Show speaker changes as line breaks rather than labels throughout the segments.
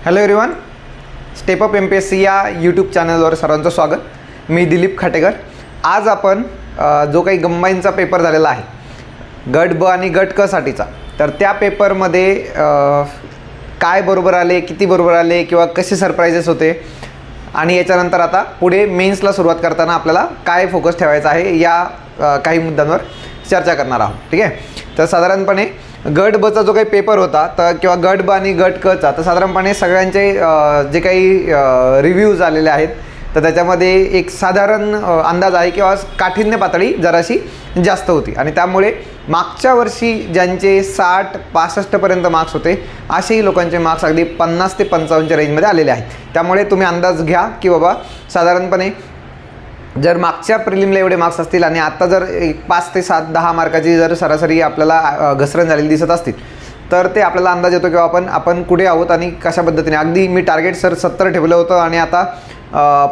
Hello everyone, step up MPSC या YouTube चॅनलवर सर्वांचं स्वागत. मी दिलीप खाटेकर. आज आपण जो काही कंबाईनचा पेपर झालेला आहे गट ब आणि गट क साठीचा, तर त्या पेपरमध्ये काय बरोबर आले, किती बरोबर आले किंवा कसे सरप्राइजेस होते आणि याच्यानंतर आता पुढे मेन्सला सुरुवात करताना आपल्याला काय फोकस ठेवायचा आहे या काही मुद्द्यांवर चर्चा करणार आहोत. ठीक आहे. तर साधारणपणे गट बचा जो काही पेपर होता तर किंवा गट ब आणि गट कचा, तर साधारणपणे सगळ्यांचे जे काही रिव्ह्यूज आलेले आहेत तर त्याच्यामध्ये एक साधारण अंदाज आहे किंवा काठिण्य पातळी जराशी जास्त होती आणि त्यामुळे मागच्या वर्षी ज्यांचे 60-65 पर्यंत मार्क्स होते असेही लोकांचे मार्क्स अगदी 50 ते 55 रेंजमध्ये आलेले आहेत. त्यामुळे तुम्ही अंदाज घ्या की बाबा साधारणपणे जर मागच्या प्रिलिमला एवढे मार्क्स असतील आणि आता जर 5 ते 7-10 मार्काची जर सरासरी आपल्याला घसरण झालेली दिसत असतील तर ते आपल्याला अंदाज येतो किंवा आपण कुठे आहोत आणि कशा पद्धतीने. अगदी मी टार्गेट सर 70 ठेवलं होतं आणि आता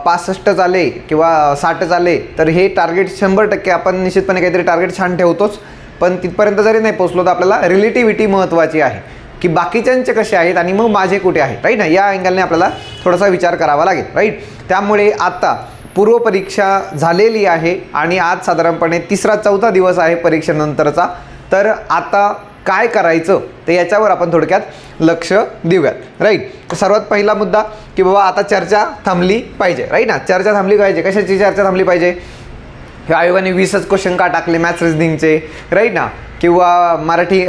65 झाले किंवा 60 झाले, तर हे टार्गेट 100% आपण निश्चितपणे काहीतरी टार्गेट छान ठेवतोच. पण तिथपर्यंत जरी नाही पोचलो तर आपल्याला रिलेटिव्हिटी महत्त्वाची आहे की बाकीच्यांचे कसे आहेत आणि मग माझे कुठे आहेत, राईट ना. या अँगलने आपल्याला थोडासा विचार करावा लागेल, राईट. त्यामुळे आता पूर्वपरीक्षा झालेली आहे आणि आज साधारणपणे 3-4 दिवस आहे परीक्षेनंतरचा. तर आता काय करायचं ते याच्यावर आपण थोडक्यात लक्ष देऊयात, राईट. तर सर्वात पहिला मुद्दा की बाबा आता चर्चा थांबली पाहिजे, राईट ना. चर्चा थांबली पाहिजे. कशाची चर्चा थांबली पाहिजे? आयोगाने 20च क्वेश्चन का टाकले मॅथ्स रिझनिंगचे, राईट ना. किंवा मराठी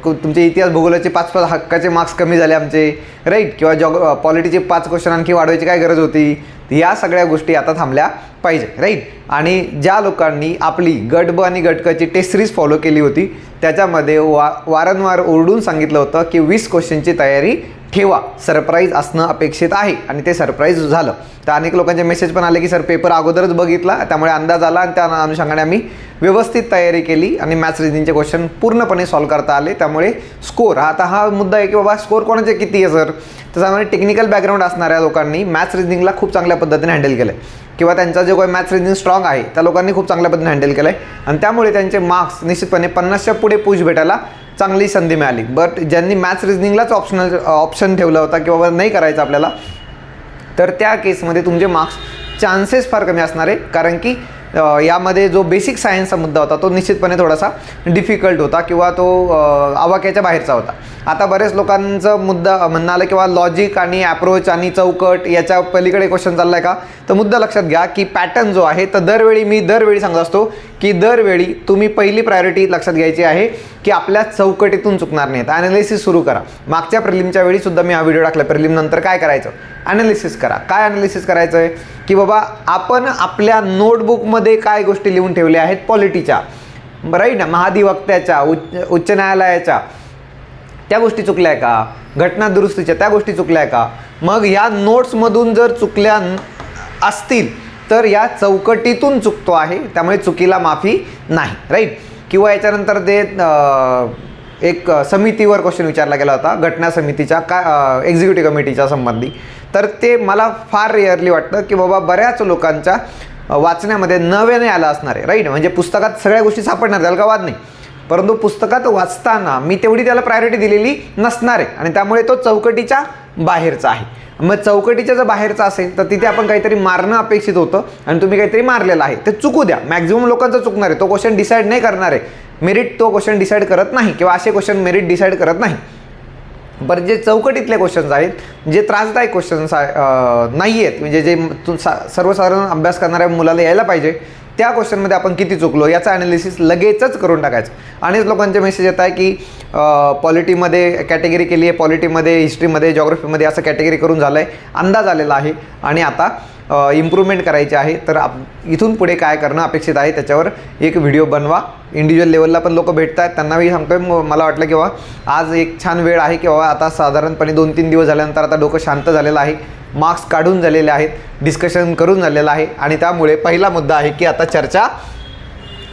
तुमचे इतिहास भूगोलाचे 5 हक्काचे मार्क्स कमी झाले आमचे, राईट. किंवा पॉलिटीचे 5 क्वेश्चन आणखी वाढवायची काय गरज होती. या सगळ्या गोष्टी आता थांबल्या पाहिजे, राईट. आणि ज्या लोकांनी आपली गट ब आणि गट क ची टेस्ट सिरीज फॉलो केली होती त्याच्यामध्ये वारंवार ओरडून सांगितलं होतं की 20 क्वेश्चनची तयारी ठेवा, सरप्राईज असणं अपेक्षित आहे आणि ते सरप्राईज झालं. तर अनेक लोकांचे मेसेज पण आले की सर पेपर अगोदरच बघितला त्यामुळे अंदाज आला आणि त्या अनुषंगाने आम्ही व्यवस्थित तयारी केली आणि मॅथ्स रिझनिंगचे क्वेश्चन पूर्णपणे सॉल्व करता आले. त्यामुळे स्कोर आता हा मुद्दा आहे की बाबा स्कोर कोणाचे किती आहे सर. तर त्यामुळे टेक्निकल बॅकग्राऊंड असणाऱ्या लोकांनी मॅथ्स रिझनिंगला खूप चांगल्या पद्धतीने हँडल केलं आहे किंवा त्यांचा जो काही मॅथ्स रिझनिंग स्ट्रॉंग आहे त्या लोकांनी खूप चांगल्या पद्धतीने हँडल केलं आहे आणि त्यामुळे त्यांचे मार्क्स निश्चितपणे 50च्या पुढे पुश भेटायला चांगली संधी मिळाली. बट ज्यांनी मॅथ्स रिझनिंगलाच ऑप्शन ठेवला होता की बाबा नाही करायचं आपल्याला, तर त्या केसमध्ये तुमचे मार्क्स चान्सेस फार कमी असणार आहे. कारण की यामध्ये जो बेसिक सायन्सचा मुद्दा होता तो निश्चितपणे थोडासा डिफिकल्ट होता किंवा तो आवाक्याच्या बाहेरचा होता. आता बरेच लोकांचं मुद्दा म्हणणं आलं किंवा लॉजिक आणि ॲप्रोच आणि चौकट याच्या पलीकडे क्वेश्चन चालला आहे का. तर मुद्दा लक्षात घ्या की पॅटर्न जो आहे तर मी दरवेळी सांगत असतो की दरवेळी तुम्ही पहिली प्रायोरिटी लक्षात घ्यायची आहे की आपल्या चौकटीतून चुकणार नाहीत. ॲनालिसिस सुरू करा. मागच्या प्रिलिमच्या वेळी सुद्धा मी हा व्हिडिओ टाकला. प्रिलिम नंतर काय करायचं, ॲनालिसिस करा. काय ॲनालिसिस करायचं आहे की बाबा आपण आपल्या नोटबुकमध्ये काय गोष्टी लिहून ठेवल्या आहेत पॉलिटीच्या, राईट ना, महाधिवक्त्याच्या, उच्च न्यायालयाच्या, त्या गोष्टी चुकल्या आहे का, घटना दुरुस्तीच्या त्या गोष्टी चुकल्या आहे का. मग ह्या नोट्समधून जर चुकल्या असतील तर या चौकटीतून चुकतो आहे, त्यामुळे चुकीला माफी नाही, राईट. किंवा याच्यानंतर ते एक समितीवर क्वेश्चन विचारला गेला होता, घटना समितीच्या का एक्झिक्युटिव्ह कमिटीच्या संबंधी. तर ते मला फार रेअरली वाटतं की बाबा बऱ्याच लोकांच्या वाचण्यामध्ये नव्याने आलं असणार आहे, राईट. म्हणजे पुस्तकात सगळ्या गोष्टी सापडणार त्याला का वाद नाही, परंतु पुस्तकात वाचताना मी तेवढी त्याला प्रायोरिटी दिलेली नसणार आहे आणि त्यामुळे तो चौकटीच्या बाहेरचा आहे. मग चौकटीच्या जर बाहेरचा असेल तर तिथे आपण काहीतरी मारणं अपेक्षित होतं आणि तुम्ही काहीतरी मारलेलं आहे, ते चुकू द्या. मॅक्झिमम लोकांचं चुकणार आहे. तो क्वेश्चन डिसाईड नाही करणार आहे, मेरिट तो क्वेश्चन डिसाईड करत नाही किंवा असे क्वेश्चन मेरिट डिसाईड करत नाही. बरं, जे चौकटीतले क्वेश्चन्स आहेत, जे त्रासदायक क्वेश्चन्स नाही आहेत, म्हणजे जे सर्वसाधारण अभ्यास करणाऱ्या मुलाला यायला पाहिजे त्या क्वेश्चनमध्ये आपण किती चुकलो याचा ॲनालिसिस लगेचच करून टाकायचं. अनेक लोकांचे मेसेज येत आहे की पॉलिटीमध्ये कॅटेगरी केली आहे, पॉलिटीमध्ये, हिस्ट्रीमध्ये, जॉग्रफीमध्ये असं कॅटेगरी करून झालं आहे, अंदाज आलेला आहे आणि आता इम्प्रूव्हमेंट करायची आहे. तर इथून पुढे काय करणं अपेक्षित आहे त्याच्यावर एक व्हिडिओ बनवा. इंडिव्हिज्युअल लेवलला पण लोक भेटत आहेत, त्यांनाही सांगतोय. मला वाटलं की बाबा आज एक छान वेळ आहे की बाबा आता साधारणपणे 2-3 दिवस झाल्यानंतर आता डोकं शांत झालेलं आहे, मार्क्स काढून झालेले आहेत, डिस्कशन करून झालेलं आहे आणि त्यामुळे पहिला मुद्दा आहे की आता चर्चा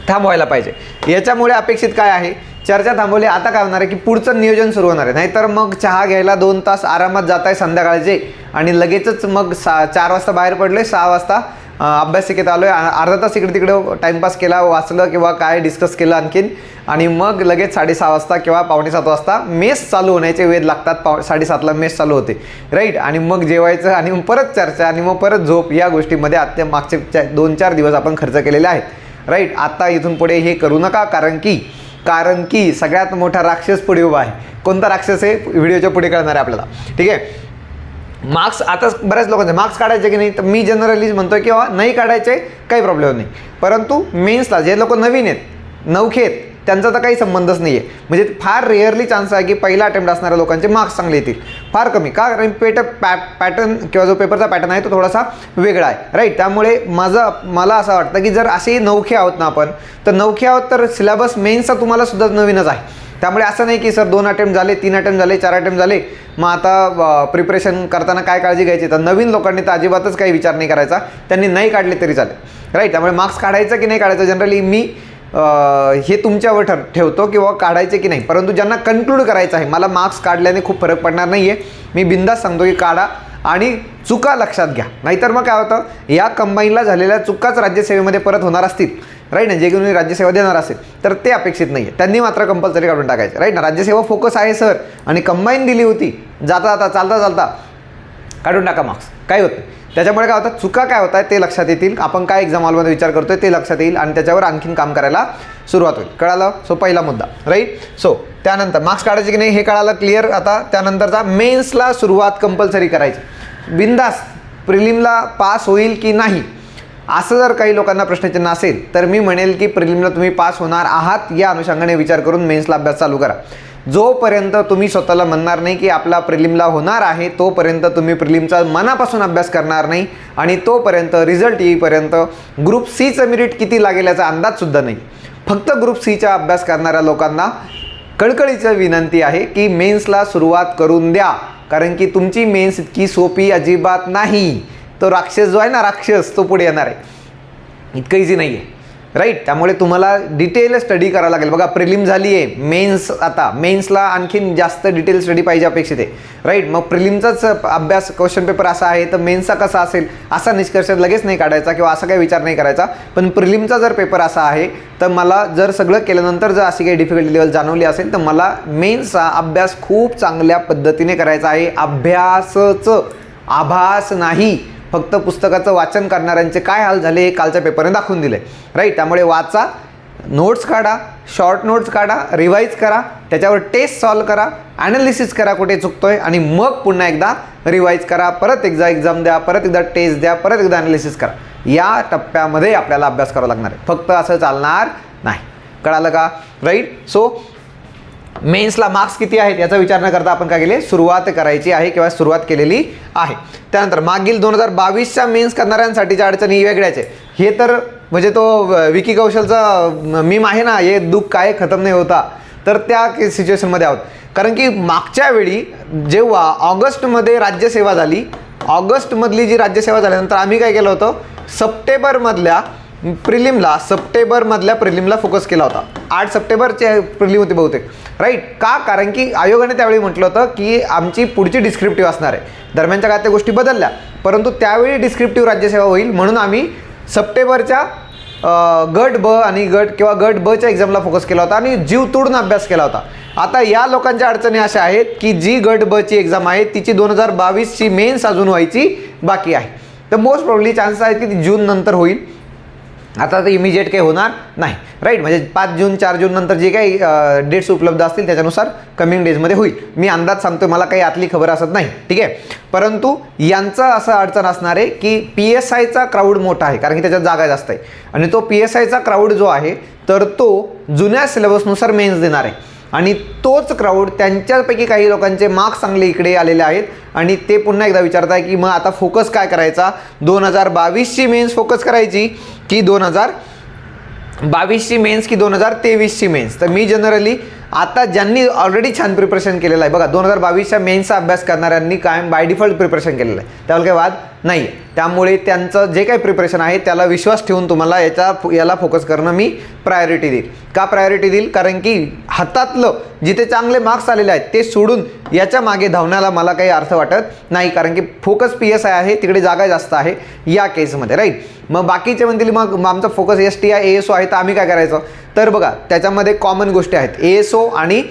थांबवायला पाहिजे. याच्यामुळे अपेक्षित काय आहे, चर्चा थांबवली. आता काय होणार आहे की पुढचं नियोजन सुरू होणार आहे. नाहीतर मग चहा घ्यायला 2 तास आरामात जात आहे संध्याकाळचे आणि लगेचच मग 4 वाजता बाहेर पडले, 6 वाजता अभ्यासिकेत आलो आहे, अर्धा तास इकडे तिकडं टाईमपास केला, वाचलं किंवा काय डिस्कस केलं आणखीन, आणि मग लगेच 6:30 वाजता किंवा 6:45 वाजता मेस चालू होण्याचे वेध लागतात. 7:30ला मेस चालू होते, राईट. आणि मग जेवायचं आणि मग परत चर्चा आणि मग परत झोप, या गोष्टीमध्ये मागचे 2-4 दिवस आपण खर्च केलेले आहेत, राईट. आता इथून पुढे हे करू नका, कारण की सगळ्यात मोठा राक्षस पुढे उभा आहे. कोणता राक्षस आहे व्हिडिओच्या पुढे कळणार आहे आपल्याला, ठीक आहे. मार्क्स आता बऱ्याच लोकांचे मार्क्स काढायचे की नाही, तर मी जनरली म्हणतोय किंवा नाही काढायचे काही प्रॉब्लेम नाही, परंतु मेन्सला जे लोक नवीन आहेत, नवखे आहेत, त्यांचा तर काही संबंधच नाही आहे. म्हणजे फार रेअरली चान्स आहे की पहिला अटेम्प्ट असणाऱ्या लोकांचे मार्क्स चांगले येतील, फार कमी. का? कारण पॅटर्न किंवा जो पेपरचा पॅटर्न आहे तो थोडासा वेगळा आहे, राईट. त्यामुळे मला असं वाटतं की जर असे नवखे आहोत ना आपण, तर नवखे आहोत तर सिलेबस मेन्सचा तुम्हाला सुद्धा नवीनच आहे. त्यामुळे असं नाही की सर 2 अटेम्प्ट झाले, 3 अटेम्प्ट झाले, 4 अटेम्प्ट झाले, मग आता प्रिपरेशन करताना काय काळजी घ्यायची. तर नवीन लोकांनी तर अजिबातच काही विचार नाही करायचा, त्यांनी नाही काढले तरी चालेल, राईट. त्यामुळे मार्क्स काढायचं की नाही काढायचं जनरली मी हे तुमच्यावर ठेवतो किंवा काढायचे की नाही. परंतु ज्यांना कन्क्लूड करायचं आहे, मला मार्क्स काढल्याने खूप फरक पडणार नाही आहे, मी बिंदास सांगतो की काढा आणि चुका लक्षात घ्या. नाहीतर मग काय होतं, या कंबाईनला झालेल्या चुकाच राज्यसेवेमध्ये परत होणार असतील, राईट ना. जे कोणी राज्यसेवा देणार असेल तर ते अपेक्षित नाही आहे, त्यांनी मात्र कंपल्सरी काढून टाकायचे, राईट ना. राज्यसेवा फोकस आहे सर, आणि कंबाईन दिली होती, जाता चालता काढून टाका मार्क्स, काय होतं. त्याच्यामुळे काय होतं, चुका काय होत आहे ते लक्षात येतील, आपण काय एक्झाम हॉलमध्ये विचार करतोय ते लक्षात येईल, आणि त्याच्यावर आणखीन काम करायला सुरुवात होईल. कळालं? सो पहिला मुद्दा, राईट. सो त्यानंतर मार्क्स काढायचे की नाही हे कळालं, क्लिअर. आता त्यानंतरचा मेन्सला सुरुवात कंपल्सरी करायची, बिंदास. प्रिलिमला पास होईल की नाही असं जर काही लोकांना प्रश्नचिन्ह असेल तर मी म्हणेल की प्रिलिमला तुम्ही पास होणार आहात, या अनुषंगाने विचार करून मेन्सला अभ्यास चालू करा. जोपर्यंत तुम्ही स्वतःला म्हणणार नाही की आपला प्रिलिमला होणार आहे, तोपर्यंत तुम्ही प्रिलिमचा मनापासून अभ्यास करणार नाही, आणि तोपर्यंत रिझल्ट येईपर्यंत ग्रुप सीचं मेरिट किती लागेल याचा अंदाजसुद्धा नाही. फक्त ग्रुप सीचा अभ्यास करणाऱ्या लोकांना कळकळीची विनंती आहे की मेन्सला सुरुवात करून द्या, कारण की तुमची मेन्स इतकी सोपी अजिबात नाही. तो राक्षस जो आहे ना, राक्षस, तो पुढे येणार आहे, इतकं इझी नाही आहे, राईट. त्यामुळे तुम्हाला डिटेल स्टडी करावं लागेल. बघा प्रिलिम झाली आहे, मेन्स, आता मेन्सला आणखीन जास्त डिटेल स्टडी पाहिजे अपेक्षित आहे, राईट. मग प्रिलिमचाच अभ्यास, क्वेश्चन पेपर असा आहे तर मेन्सचा कसा असेल असा निष्कर्ष लगेच नाही काढायचा किंवा असा काही विचार नाही करायचा. पण प्रिलिमचा जर पेपर असा आहे तर मला जर सगळं केल्यानंतर जर अशी काही डिफिकल्टी लेवल जाणवली असेल तर मला मेन्सचा अभ्यास खूप चांगल्या पद्धतीने करायचा आहे. अभ्यासचं, आभास नाही. फक्त पुस्तकाचं वाचन करणाऱ्यांचे काय हाल झाले हे कालच्या पेपरने दाखवून दिले, राईट. त्यामुळे वाचा, नोट्स काढा, शॉर्ट नोट्स काढा, रिवाईज करा, त्याच्यावर टेस्ट सॉल्व करा, ॲनालिसिस करा कुठे चुकतोय, आणि मग पुन्हा एकदा रिवाईज करा, परत एकदा एक्झाम द्या, परत एकदा टेस्ट द्या, परत एकदा ॲनालिसिस करा. या टप्प्यामध्ये आपल्याला अभ्यास करावा लागणार आहे, फक्त असं चालणार नाही. कळालं का, राईट. सो मेन्सला मार्क्स किती आहेत याचा विचार न करता आपण काय केले, सुरुवात करायची आहे किंवा सुरुवात केलेली आहे. त्यानंतर मागील 2022च्या मेन्स करणाऱ्यांसाठीच्या अडचणी वेगळ्याच आहे. हे तर म्हणजे तो विकी कौशलचा मीम आहे ना, हे दुःख काय खतम नाही होता, तर त्या सिच्युएशनमध्ये आहोत. कारण की मागच्या वेळी जेव्हा ऑगस्टमध्ये राज्यसेवा झाली, ऑगस्टमधली जी राज्यसेवा झाल्यानंतर आम्ही काय केलं होतं, सप्टेंबरमधल्या प्रिलिमला फोकस केला होता. 8 सप्टेंबरचे प्रिलिम होते बहुतेक, राईट. का? कारण की आयोगाने त्यावेळी म्हटलं होतं की आमची पुढची डिस्क्रिप्टिव्ह असणार आहे. दरम्यानच्या काळात त्या गोष्टी बदलल्या, परंतु त्यावेळी डिस्क्रिप्टिव्ह राज्यसेवा होईल म्हणून आम्ही सप्टेंबरच्या गट ब आणि गट बच्या एक्झामला फोकस केला होता आणि जीव तोडून अभ्यास केला होता. आता या लोकांच्या अडचणी अशा आहेत की जी गट बची एक्झाम आहे तिची 2022ची मेन्स अजून व्हायची बाकी आहे. तर मोस्ट प्रॉब्ली चान्सेस आहेत की ती जून नंतर होईल. आता तर इमिजिएट काही होणार नाही, राईट. म्हणजे 5 जून 4 जून नंतर जे काही डेट्स उपलब्ध असतील त्याच्यानुसार कमिंग डेजमध्ये होईल. मी अंदाज सांगतोय, मला काही आतली खबर असत नाही, ठीक आहे. परंतु यांचं असं अडचण असणार आहे की PSIचा क्राऊड मोठा आहे, कारण की त्याच्यात जागा जास्त आहे, आणि तो PSIचा क्राऊड जो आहे तर तो जुन्या सिलेबसनुसार मेन्स देणार आहे, आणि तोच क्राऊड, त्यांच्यापैकी काही लोकांचे मार्क्स चांगले इकडे आलेले आहेत, आणि ते पुन्हा एकदा विचारत आहे की मग आता फोकस काय करायचा, 2022ची मेन्स फोकस करायची की 2022ची मेन्स की 2023ची मेन्स. तर मी जनरली आता ज्यांनी ऑलरेडी छान प्रिपरेशन केलेलं आहे बघा, 2022च्या मेन्सचा अभ्यास करणाऱ्यांनी कायम बाय डिफॉल्ट प्रिपरेशन केलेलं आहे, त्याला काही वाद नाही. त्यामुळे त्यांचं जे काही प्रिपरेशन आहे त्याला विश्वास ठेवून तुम्हाला याला फोकस करणं मी प्रायोरिटी देईल. का प्रायोरिटी देईल? कारण की हातातलं जिथे चांगले मार्क्स आलेले आहेत ते सोडून याच्या मागे धावण्याला मला काही अर्थ वाटत नाही, कारण की फोकस PSI आहे, तिकडे जागा जास्त आहे या केसमध्ये, राईट. मग बाकीचे म्हणतील मग आमचा फोकस STI ASO आहे तर आम्ही काय करायचं? तर बघा त्याच्यामध्ये कॉमन गोष्टी आहेत. ASO आणि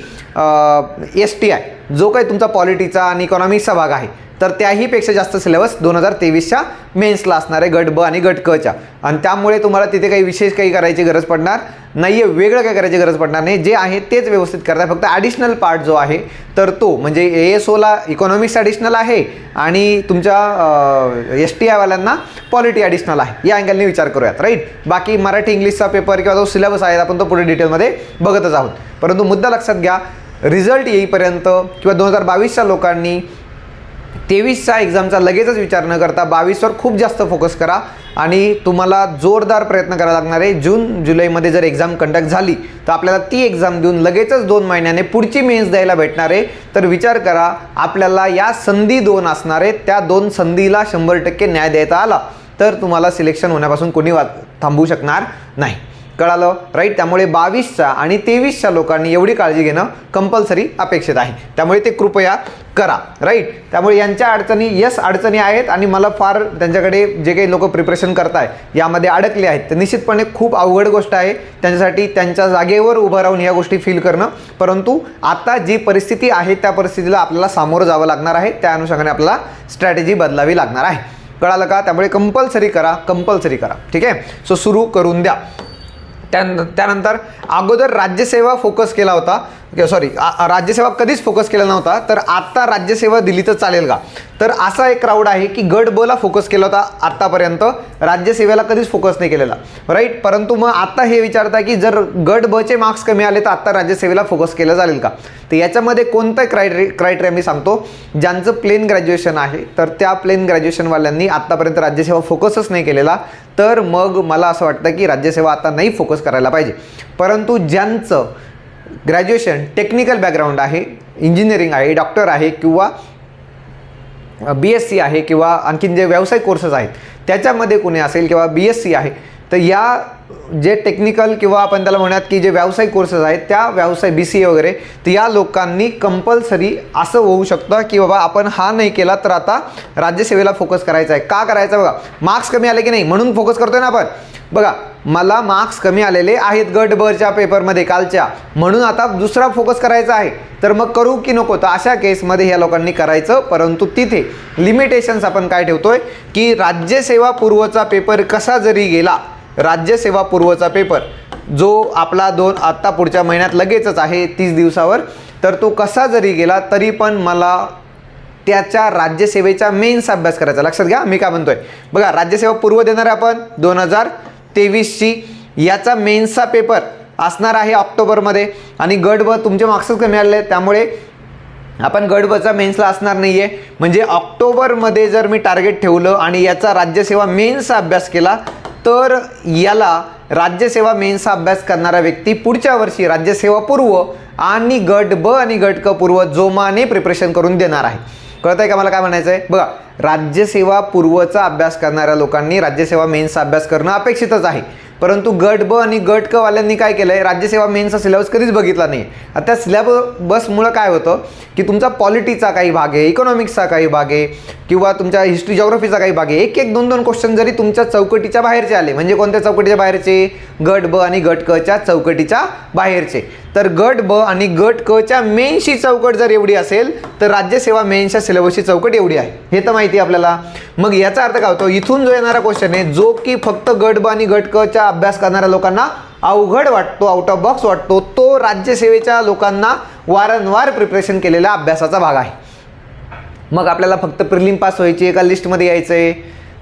STI जो काही तुमचा पॉलिटीचा आणि इकॉनॉमिक्सचा भाग आहे तर त्याहीपेक्षा जास्त सिलेबस 2023च्या मेन्सला असणार आहे, गट ब आणि गट क च्या. आणि त्यामुळे तुम्हाला तिथे काही विशेष काही करायची गरज पडणार नाही आहे, वेगळं काही करायची गरज पडणार नाही. जे आहे तेच व्यवस्थित करताय. फक्त ॲडिशनल पार्ट जो आहे तर तो म्हणजे ASOला इकॉनॉमिक्स ॲडिशनल आहे आणि तुमच्या STI वाल्यांना पॉलिटी ॲडिशनल आहे. या अँगलने विचार करूयात, राईट. बाकी मराठी इंग्लिशचा पेपर किंवा जो सिलेबस आहे आपण तो पुढे डिटेलमध्ये बघतच आहोत. परंतु मुद्दा लक्षात घ्या, रिझल्ट येईपर्यंत किंवा 2022च्या लोकांनी 23चा एक्झामचा लगेचच विचार न करता 22वर खूप जास्त फोकस करा आणि तुम्हाला जोरदार प्रयत्न करावा लागणार आहे. जून जुलैमध्ये जर एक्झाम कंडक्ट झाली तर आपल्याला ती एक्झाम देऊन लगेचच 2 महिन्याने पुढची मेन्स द्यायला भेटणार आहे. तर विचार करा, आपल्याला या संधी 2 असणार आहेत, त्या 2 संधीला 100% न्याय द्यायचा आला तर तुम्हाला सिलेक्शन होण्यापासून कोणी थांबवू शकणार नाही. कळालं, राईट. त्यामुळे 22च्या आणि 23च्या लोकांनी एवढी काळजी घेणं कंपल्सरी अपेक्षित आहे, त्यामुळे ते कृपया करा, राईट. त्यामुळे यांच्या अडचणी आहेत आणि मला फार त्यांच्याकडे जे काही लोक प्रिपरेशन करताय यामध्ये अडकले आहेत तर निश्चितपणे खूप अवघड गोष्ट आहे त्यांच्यासाठी त्यांच्या जागेवर उभं राहून ह्या गोष्टी फील करणं. परंतु आता जी परिस्थिती आहे त्या परिस्थितीला आपल्याला सामोरं जावं लागणार आहे, त्या अनुषंगाने आपल्याला स्ट्रॅटेजी बदलावी लागणार आहे. कळालं का? त्यामुळे कंपल्सरी करा, ठीक आहे. सो सुरू करून द्या. त्यानंतर अगोदर राज्यसेवा फोकस केला होता, राज्यसेवा कधीच फोकस केला नव्हता, तर आता राज्यसेवा दिली तर चालेल का? तर असा एक क्राऊड आहे की गट ब ला फोकस केला होता आत्तापर्यंत, राज्यसेवेला कधीच फोकस नाही केलेला, राईट. परंतु मग आता हे विचारता की जर गट ब चे मार्क्स कमी आले तर आता राज्यसेवेला फोकस केलं चालेल का? तर याच्यामध्ये कोणतं क्रायटेरिया मी सांगतो. ज्यांचं प्लेन ग्रॅज्युएशन आहे तर त्या प्लेन ग्रॅज्युएशनवाल्यांनी आत्तापर्यंत राज्यसेवा फोकसच नाही केलेला, तर मग मला असं वाटतं की राज्यसेवा आता नाही फोकस करायला पाहिजे. परंतु ज्यांचं ग्रॅज्युएशन टेक्निकल बॅकग्राऊंड आहे, इंजिनिअरिंग आहे, डॉक्टर आहे किंवा BSc आहे किंवा आणखीन जे व्यावसायिक कोर्सेस आहेत त्याच्यामध्ये कोणी असेल किंवा BSc आहे, तर या जे टेक्निकल किंवा आपण त्याला म्हणूयात की जे व्यावसायिक कोर्सेस आहेत त्या BCA वगैरे, तर या लोकांनी कंपल्सरी असं होऊ शकतं की बाबा आपण हा नाही केला तर आता राज्यसेवेला फोकस करायचा आहे. का करायचा? बघा, मार्क्स कमी आले की नाही म्हणून फोकस करतोय ना आपण. बघा, मला मार्क्स कमी आलेले आहेत गट ब च्या पेपरमध्ये कालच्या, म्हणून आता दुसरा फोकस करायचा आहे, तर मग करू की नको? तर अशा केसमध्ये ह्या लोकांनी करायचं. परंतु तिथे लिमिटेशन्स आपण काय ठेवतोय की राज्यसेवा पूर्वचा पेपर कसा जरी गेला, राज्यसेवा पूर्वचा पेपर जो आपला आत्ता पुढच्या महिन्यात लगेचच आहे 30 दिवसावर, तर तो कसा जरी गेला तरी पण मला त्याच्या राज्यसेवेचा मेन्स अभ्यास करायचा. लक्षात घ्या मी काय म्हणतोय. बघा, राज्यसेवा पूर्व देणार आहे आपण 2023ची, याचा मेन्सचा पेपर असणार आहे ऑक्टोबरमध्ये आणि गट ब तुमचे मार्क्सच कमी आले त्यामुळे आपण गट बचा मेन्सला असणार नाही आहे. म्हणजे ऑक्टोबरमध्ये जर मी टार्गेट ठेवलं आणि याचा राज्यसेवा मेन्सचा अभ्यास केला तर याला राज्यसेवा मेन्सचा अभ्यास करणारा व्यक्ती पुढच्या वर्षी राज्यसेवा पूर्व आणि गट ब आणि गट क पूर्व जोमाने प्रिपरेशन करून देणार आहे. कळत आहे का मला काय म्हणायचं आहे? बघा, राज्यसेवा पूर्वचा अभ्यास करणाऱ्या लोकांनी राज्यसेवा मेन्सचा अभ्यास करणं अपेक्षितच आहे. परंतु गट ब आणि गट क वाल्यांनी काय केलं आहे, राज्यसेवा मेन्सचा सिलेबस कधीच बघितला नाही. आता सिलेबसमुळं काय होतं की तुमचा पॉलिटीचा काही भाग आहे, इकॉनॉमिक्सचा काही भाग आहे किंवा तुमच्या हिस्ट्री जॉग्रफीचा काही भाग आहे, एक 2 क्वेश्चन जरी तुमच्या चौकटीच्या बाहेरचे आले, म्हणजे कोणत्या चौकटीच्या बाहेरचे? गट ब आणि गट क च्या चौकटीच्या बाहेरचे. तर गट ब आणि गट क च्या मेन्सची चौकट जर एवढी असेल तर राज्यसेवा मेन्सच्या सिलेबसची चौकट एवढी आहे, हे तर माहिती आहे आपल्याला. मग याचा अर्थ काय होतो? इथून जो येणारा क्वेश्चन आहे जो की फक्त गट ब आणि गट क च्या अभ्यास करणाऱ्या लोकांना अवघड वाटतो, आउट ऑफ बॉक्स वाटतो, तो राज्यसेवेच्या लोकांना वारंवार प्रिपरेशन केलेल्या अभ्यासाचा भाग आहे. मग आपल्याला फक्त प्रिलिम पास व्हायची आहे का लिस्टमध्ये यायचं आहे?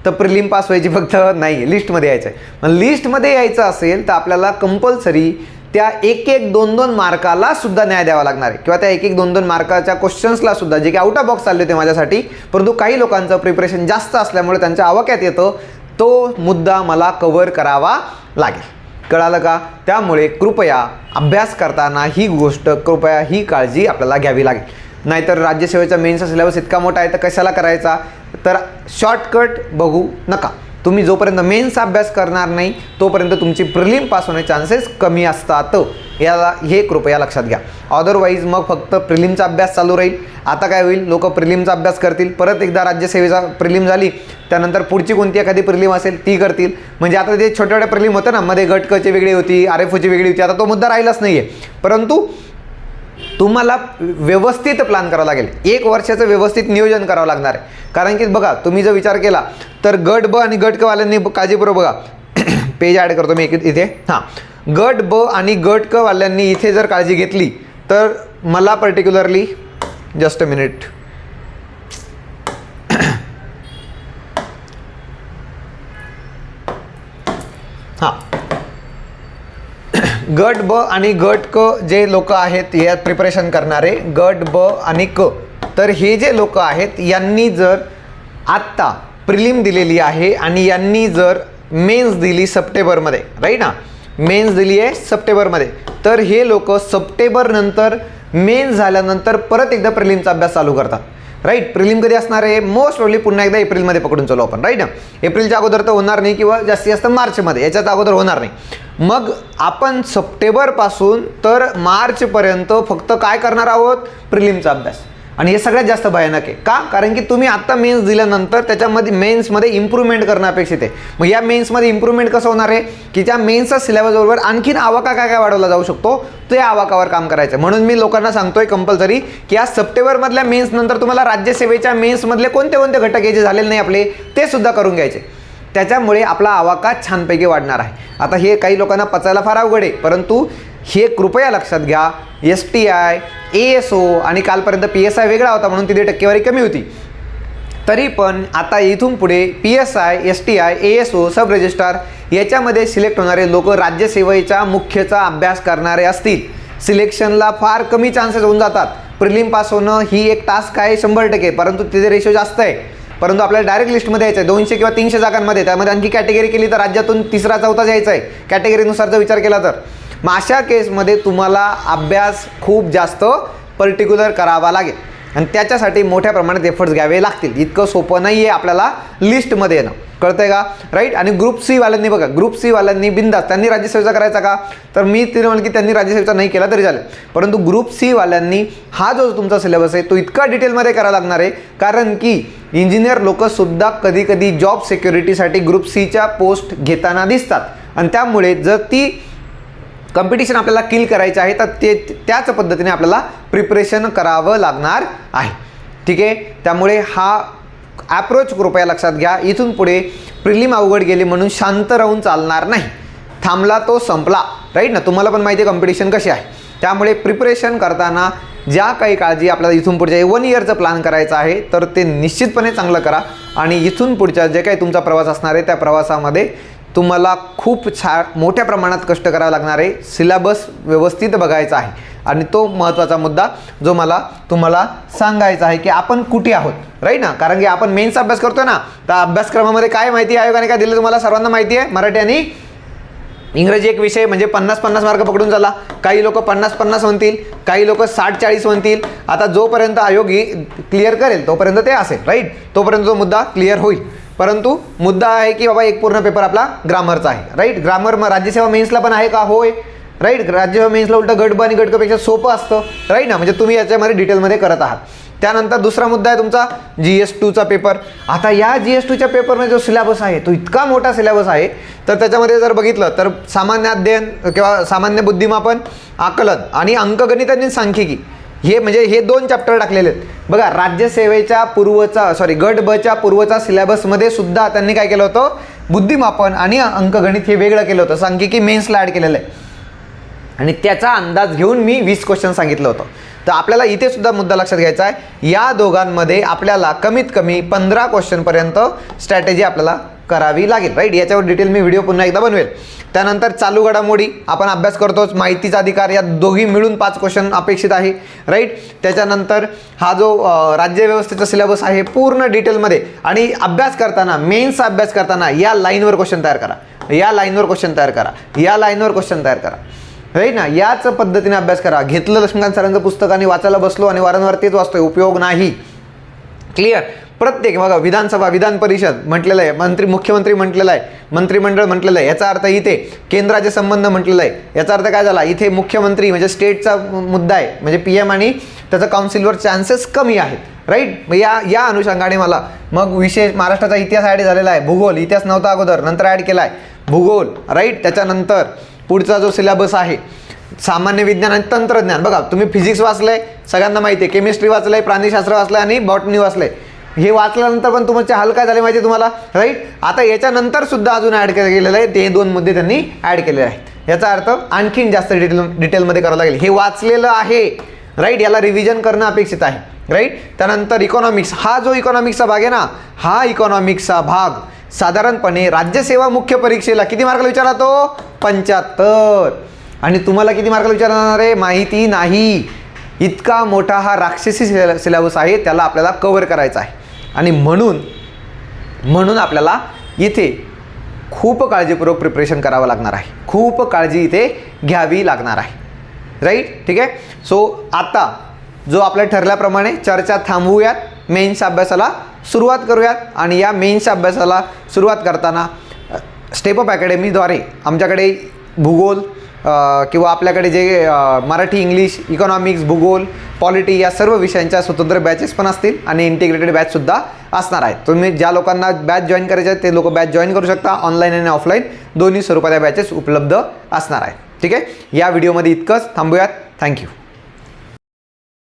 तर प्रिलिम पास व्हायची फक्त नाही, लिस्टमध्ये यायचं आहे. मग लिस्टमध्ये यायचं असेल तर आपल्याला कंपल्सरी त्या 1-2 मार्काला सुद्धा न्याय द्यावा लागणार आहे किंवा त्या 1-2 मार्काच्या क्वेश्चन्सला सुद्धा, जे की आउट ऑफ बॉक्स चालले होते माझ्यासाठी, परंतु काही लोकांचं प्रिपरेशन जास्त असल्यामुळे त्यांच्या आवाक्यात येतं, तो मुद्दा मला कव्हर करावा लागेल. कळालं का? त्यामुळे कृपया अभ्यास करताना ही गोष्ट, कृपया ही काळजी आपल्याला घ्यावी लागेल. नाहीतर राज्यसेवेचा मेन्सचा सिलेबस इतका मोठा आहे तर कशाला करायचा? तर शॉर्टकट बघू नका. तुम्ही जोपर्यंत मेन्सचा अभ्यास करणार नाही तोपर्यंत तुमची प्रिलिम पास होण्याचे चान्सेस कमी असतात. याला हे कृपया लक्षात घ्या. अदरवाईज मग फक्त प्रिलिमचा अभ्यास चालू राहील. आता काय होईल, लोक प्रिलिमचा अभ्यास करतील, परत एकदा राज्यसेवेचा प्रिलिम झाली त्यानंतर पुढची कोणती एखादी प्रिलिम असेल ती करतील. म्हणजे आता जे छोट्या छोट्या प्रिलिम होतं ना, मध्ये गट क ची वेगळी होती, RFOची वेगळी होती, आता तो मुद्दा राहिलाच नाही आहे. परंतु तुम्हाला व्यवस्थित प्लॅन करावं लागेल. 1 वर्षाचं व्यवस्थित नियोजन करावं लागणार आहे. कारण की बघा, तुम्ही जर विचार केला तर गट ब आणि गट क वाल्यांनी काळजीपूर्वक बघा, पेज ॲड करतो मी इथे. हां, गट ब आणि गट क वाल्यांनी इथे जर काळजी घेतली तर मला पर्टिक्युलरली, जस्ट अ मिनिट, हां, गट ब आणि गट क जे लोक आहेत यात प्रिपरेशन करणारे, गट ब आणि क, तर हे जे लोक आहेत यांनी जर आत्ता प्रिलिम दिलेली आहे आणि यांनी जर मेन्स दिली सप्टेंबरमध्ये, राईट ना, मेन्स दिली आहे सप्टेंबरमध्ये, तर हे लोक सप्टेंबर नंतर मेन्स झाल्यानंतर परत एकदा प्रिलिमचा अभ्यास चालू करतात. राईट, प्रिलिम कधी असणार आहे? मोस्ट प्रॉब्ली पुन्हा एकदा एप्रिलमध्ये पकडून चालू आपण, राईट ना. एप्रिलच्या अगोदर तर होणार नाही किंवा जास्तीत जास्त मार्चमध्ये, याच्यात अगोदर होणार नाही. मग आपण सप्टेंबरपासून तर मार्चपर्यंत फक्त काय करणार आहोत? प्रिलिमचा अभ्यास. आणि हे सगळ्यात जास्त भयानक आहे. का? कारण की तुम्ही आत्ता मेन्स दिल्यानंतर त्याच्यामध्ये मेन्समध्ये इम्प्रूव्हमेंट करणं अपेक्षित आहे. मग या मेन्समध्ये इम्प्रूव्हमेंट कसं होणार आहे की त्या मेन्सच्या सिलेबसबरोबर आणखीन आवाका काय काय वाढवला जाऊ शकतो ते आवाकावर काम करायचं. म्हणून मी लोकांना सांगतोय कंपल्सरी की या सप्टेंबरमधल्या मेन्स नंतर तुम्हाला राज्यसेवेच्या मेन्समधले कोणते कोणते घटक हे जे झालेले नाही आपले ते सुद्धा करून घ्यायचे. त्याच्यामुळे आपला आवाका छानपैकी वाढणार आहे. आता हे काही लोकांना पचायला फार अवघड आहे, परंतु हे कृपया लक्षात घ्या. STI, ASO आणि कालपर्यंत PSI वेगळा होता म्हणून तिथे टक्केवारी कमी होती. तरी पण आता इथून पुढे PSI, STI, ASO, सब रजिस्ट्रार याच्यामध्ये सिलेक्ट होणारे लोक राज्यसेवेच्या मुख्यचा अभ्यास करणारे असतील. सिलेक्शनला फार कमी चान्सेस होऊन जातात. प्रिलिम पास होणं ही एक टास्क आहे 100%, परंतु तिथे रेशो जास्त आहे. परंतु आपल्याला डायरेक्ट लिस्टमध्ये यायचं आहे 200 किंवा 300 जागांमध्ये. त्यामध्ये आणखी कॅटेगरी केली तर राज्यातून 3रा 4था यायचं आहे कॅटेगरीनुसार जर विचार केला तर. मग अशा केसमध्ये तुम्हाला अभ्यास खूप जास्त पर्टिक्युलर करावा लागेल आणि त्याच्यासाठी मोठ्या प्रमाणात एफर्ट्स घ्यावे लागतील. इतकं सोपं नाही आहे आपल्याला लिस्टमध्ये येणं, कळतंय का? राईट. आणि ग्रुप सी वाल्यांनी बघा, ग्रुप सी वाल्यांनी बिंदास त्यांनी राज्यसेवेचा करायचा का? तर मी तिने म्हणलं की त्यांनी राज्यसेवेचा नाही केला तरी चालेल, परंतु ग्रुप सी वाल्यांनी हा जो तुमचा सिलेबस आहे तो इतका डिटेलमध्ये करावा लागणार आहे. कारण की इंजिनियर लोकंसुद्धा कधी कधी जॉब सिक्युरिटीसाठी ग्रुप सीच्या पोस्ट घेताना दिसतात आणि त्यामुळे जर ती कॉम्पिटिशन आपल्याला किल करायचं आहे तर त्याच पद्धतीने आपल्याला प्रिपरेशन करावं लागणार आहे. ठीक आहे. त्यामुळे हा ॲप्रोच कृपया लक्षात घ्या. इथून पुढे प्रिलिम अवघड गेली म्हणून शांत राहून चालणार नाही. थांबला तो संपला, राईट ना. तुम्हाला पण माहिती आहे कॉम्पिटिशन कशी आहे. त्यामुळे प्रिपरेशन करताना ज्या काही काळजी आपल्याला इथून पुढच्या 1 इयरचं प्लॅन करायचं आहे तर ते निश्चितपणे चांगलं करा. आणि इथून पुढच्या जे काही तुमचा प्रवास असणार आहे त्या प्रवासामध्ये तुम्हाला खूप मोठ्या प्रमाणात कष्ट करावं लागणार आहे. सिलेबस व्यवस्थित बघायचा आहे आणि तो महत्त्वाचा मुद्दा जो मला तुम्हाला सांगायचा आहे की आपण कुठे आहोत, राईट ना. कारण की आपण मेन्सचा अभ्यास करतोय ना, तर अभ्यासक्रमामध्ये काय माहिती आयोगाने काय दिलं तुम्हाला सर्वांना माहिती आहे. मराठी आणि इंग्रजी एक विषय म्हणजे 50-50 मार्क पकडून झाला. काही लोक 50-50 म्हणतील, काही लोक 60-40 म्हणतील. आता जोपर्यंत आयोग क्लिअर करेल तोपर्यंत ते असेल, राईट. तोपर्यंत तो मुद्दा क्लिअर होईल. परंतु मुद्दा आहे की बाबा एक पूर्ण पेपर आपला ग्रामरचा आहे, राईट. ग्रामर मग राज्यसेवा मेन्सला पण आहे का? होय, राईट. राज्यसेवा मेन्सला उलटं गट ब आणि गट क पेक्षा सोपं असतं, राईट ना. म्हणजे तुम्ही याच्यामध्ये डिटेलमध्ये करत आहात. त्यानंतर दुसरा मुद्दा आहे तुमचा GS2चा पेपर. आता या GS2च्या पेपरमध्ये जो सिलेबस आहे तो इतका मोठा सिलेबस आहे तर त्याच्यामध्ये जर बघितलं तर सामान्य अध्ययन किंवा सामान्य बुद्धिमापन, आकलन आणि अंकगणित आणि सांख्यिकी हे म्हणजे हे 2 चॅप्टर टाकलेले आहेत. बघा, राज्यसेवेच्या गट बच्या पूर्वचा सिलेबसमध्ये सुद्धा त्यांनी काय केलं होतं, बुद्धिमापन आणि अंकगणित हे वेगळं केलं होतं. सांख्यिकी मेन्सला ॲड केलेलं आहे आणि त्याचा अंदाज घेऊन मी 20 क्वेश्चन सांगितलं होतं. तर आपल्याला इथे सुद्धा मुद्दा लक्षात घ्यायचा आहे, या दोघांमध्ये आपल्याला कमीत कमी 15 क्वेश्चनपर्यंत स्ट्रॅटेजी आपल्याला करावी लागेल, राईट. याच्यावर डिटेल मी व्हिडिओ पुन्हा एकदा बनवेल. त्यानंतर चालू घडामोडी आपण अभ्यास करतोच, माहितीचा अधिकार, या दोघी मिळून 5 क्वेश्चन अपेक्षित आहे, राईट. त्याच्यानंतर हा जो राज्यव्यवस्थेचा सिलेबस आहे पूर्ण डिटेलमध्ये. आणि अभ्यास करताना, मेन्सचा अभ्यास करताना या लाईनवर क्वेश्चन तयार करा. या लाईनवर क्वेश्चन तयार करा, या लाईनवर क्वेश्चन तयार करा, राईट ना. याच पद्धतीने अभ्यास करा. घेतलं लक्ष्मीकांत सरांचं पुस्तक आणि वाचायला बसलो आणि वारंवार तेच वाचतोय, उपयोग नाही. क्लिअर. प्रत्येक बघा, विधानसभा, विधान परिषद म्हटलेलं आहे, मुख्यमंत्री म्हटलेलं आहे, मंत्रिमंडळ म्हटलेलं आहे. याचा अर्थ इथे केंद्राचे संबंध म्हटलेलं आहे. याचा अर्थ काय झाला, इथे मुख्यमंत्री म्हणजे स्टेटचा मुद्दा आहे, म्हणजे PM आणि त्याचं काउन्सिलवर चान्सेस कमी आहेत, राईट. या अनुषंगाने मला मग विशेष महाराष्ट्राचा इतिहास ॲड झालेला आहे. भूगोल, इतिहास नव्हता अगोदर, नंतर ॲड केला आहे भूगोल, राईट. त्याच्यानंतर पुढचा जो सिलेबस आहे सामान्य विज्ञान आणि तंत्रज्ञान. बघा, तुम्ही फिजिक्स वाचलंय, सगळ्यांना माहिती आहे, केमिस्ट्री वाचलंय, प्राणीशास्त्र वाचलंय आणि बॉटनी वाचलंय. हे वाचल्यानंतर पण तुमचे हाल काय झाले माहिती आहे तुम्हाला, राईट. आता याच्यानंतर सुद्धा अजून ॲड केलेलं आहे, ते 2 मुद्दे त्यांनी ॲड केलेले आहेत. याचा अर्थ आणखीन जास्त डिटेलमध्ये करावं लागेल. हे वाचलेलं आहे, राईट. याला रिव्हिजन करणं अपेक्षित आहे, राईट. त्यानंतर इकॉनॉमिक्स, हा जो इकॉनॉमिक्सचा भाग आहे ना, हा इकॉनॉमिक्सचा भाग साधारणपणे राज्यसेवा मुख्य परीक्षेला किती मार्काला विचारला तो, 75. आणि तुम्हाला किती मार्काला विचारणार आहे माहिती नाही. इतका मोठा हा राक्षसी सिलेबस आहे, त्याला आपल्याला कव्हर करायचा आहे. आणि म्हणून आपल्याला इथे खूप काळजीपूर्वक प्रिपरेशन करावं लागणार आहे, खूप काळजी इथे घ्यावी लागणार आहे, राईट. ठीक आहे. सो आता जो आपल्या ठरल्याप्रमाणे चर्चा थांबवूयात, मेन्सच्या अभ्यासाला सुरुवात करूयात. आणि या मेन्सच्या अभ्यासाला सुरुवात करताना स्टेपअप अकॅडमीद्वारे आमच्याकडे भूगोल किंवा आपल्याकडे जे मराठी, इंग्लिश, इकॉनॉमिक्स, भूगोल, पॉलिटी या सर्व विषयांच्या स्वतंत्र बॅचेस पण असतील आणि इंटिग्रेटेड बॅचसुद्धा असणार आहेत. तुम्ही ज्या लोकांना बॅच जॉईन करायचे आहेत ते लोक बॅच जॉईन करू शकता. ऑनलाईन आणि ऑफलाईन दोन्ही स्वरूपाच्या बॅचेस उपलब्ध असणार आहेत. ठीक आहे. या व्हिडिओमध्ये इतकंच, थांबूयात. थँक्यू.